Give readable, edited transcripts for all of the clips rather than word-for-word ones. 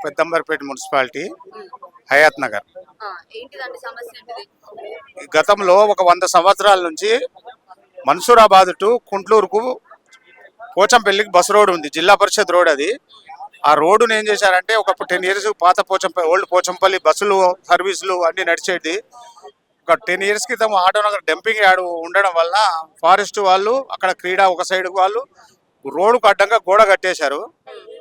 Peddamberpet municipality, Hayat Nagar. ఏంటిదండి సమస్య ఏంటిది? గతంలో ఒక 100 సంవత్సరాల నుంచి మన్సూరాబాద్ టు కుంట్లూరుకు పోచంపల్లికి బస్ రోడ్ ఉంది, జిల్లా పరిషత్ రోడ్ అది. ఆ రోడ్డును ఏం చేశారంటే ఒక 10 ఇయర్స్ పాత ఓల్డ్ పోచంపల్లి బస్సులు సర్వీసులు అన్ని నడిచేది. ఒక 10 ఇయర్స్ క్రితం ఆటో నగర్ డంపింగ్ యార్డ్ ఉండడం వల్ల ఫారెస్ట్ వాళ్ళు అక్కడ క్రీడా ఒక సైడ్ వాళ్ళు రోడ్డుకు అడ్డంగా గోడ కట్టేశారు.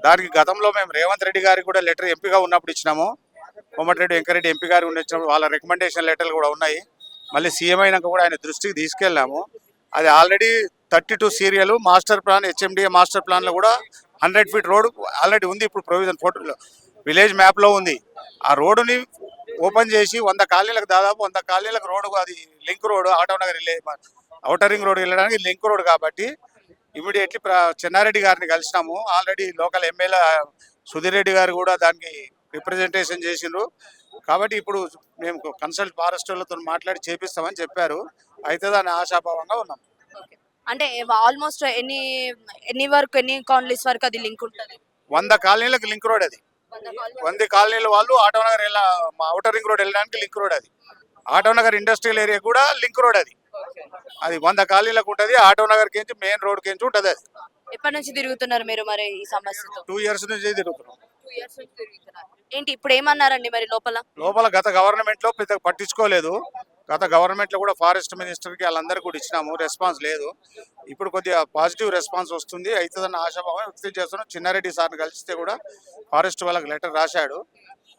దానికి గతంలో మేము రేవంత్ రెడ్డి గారికి కూడా లెటర్ ఎంపీగా ఉన్నప్పుడు ఇచ్చినాము. కోమటిరెడ్డి వెంకరెడ్డి ఎంపీ గారు ఉన్నప్పుడు వాళ్ళ రికమెండేషన్ లెటర్లు కూడా ఉన్నాయి. మళ్ళీ సీఎం అయినాక కూడా ఆయన దృష్టికి తీసుకెళ్ళాము. అది already 32 serial master plan, HMDA master ప్లాన్లో కూడా 100 ఫీట్ రోడ్ ఆల్రెడీ ఉంది. ఇప్పుడు ప్రొవిజన్ ఫోటోలో విలేజ్ మ్యాప్లో ఉంది. ఆ రోడ్డుని ఓపెన్ చేసి 100 కాలనీలకు దాదాపు 100 కాలనీలకు రోడ్డు, అది లింక్ రోడ్, ఆటో నగర్ వెళ్ళే ఔటర్ రింగ్ రోడ్ వెళ్ళడానికి లింక్ రోడ్ కాబట్టి ఇమీడియట్లీ చెన్నారెడ్డి గారిని కలిసినాము. Already local MLA Sudheer Reddy గారు కూడా దానికి రిప్రజెంటేషన్ చేసిండ్రు. కాబట్టి ఇప్పుడు మేము కన్సల్ట్ ఫారెస్ట్ వాళ్ళతో మాట్లాడి చేపిస్తామని చెప్పారు. అయితే దాని ఆశాభావంగా ఉన్నాం. అంటే ఆల్మోస్ట్ ఎన్ని వరకు, ఎన్ని కాలనీస్ వరకు అది లింక్ ఉంటుంది? 100 కాలనీలకు లింక్ రోడ్ అది. 100 కాలనీల వాళ్ళు auto Nagar outer ring road వెళ్ళడానికి లింక్ రోడ్ అది. ఆటో నగర్ ఇండస్ట్రియల్ ఏరియా కూడా లింక్ రోడ్ అది. అది 100 కాలనీలకు ఉంటుంది. ఆటో నగర్ కించి మెయిన్ రోడ్ కించి ఉంటుంది. అది ఎప్పటి నుంచి తిరుగుతున్నారు మీరు మరి ఈ సమస్యతో? 2 ఇయర్స్ నుంచి తిరుగుతున్నాం. 2 ఇయర్స్ నుంచి తిరుగుతున్నారు. ఏంటి ఇప్పుడు ఏమన్నారండి మరి లోపల? గత గవర్నమెంట్ లో పెద్ద పట్టించుకోలేదు. గత గవర్నమెంట్ లో కూడా ఫారెస్ట్ మినిస్టర్ కి వాళ్ళందరికీ కూడా ఇచ్చినాము, రెస్పాన్స్ లేదు. ఇప్పుడు కొద్దిగా పాజిటివ్ రెస్పాన్స్ వస్తుంది, అవుతుందన్న ఆశాభావం వ్యక్తం చేస్తున్నాం. చిన్నారెడ్డి సార్ని కలిస్తే కూడా ఫారెస్ట్ వాళ్ళకి లెటర్ రాశాడు,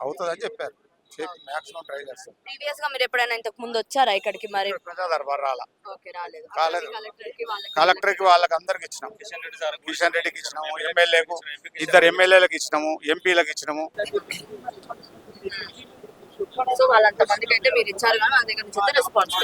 అవుతుందని చెప్పారు. మాక్సిమం ట్రై చేస్తాం. ప్రీవియస్ గా మీరు ఎప్పుడైనా ఇంతకు ముందు వచ్చారా ఇక్కడికి? మరి ప్రజా దర్బార్ కాలేదు. కలెక్టర్ కి వాళ్ళకి అందరికి ఇచ్చినాం. కిషన్ రెడ్డికి ఇచ్చినాము, ఎమ్మెల్యేకు 2 ఎమ్మెల్యేలకు ఇచ్చినాము, ఎంపీలకు ఇచ్చినాము. సో వాళ్ళంత మందికి అయితే మీరు ఇచ్చారు కానీ వాళ్ళ దగ్గర నుంచి రెస్పాన్స్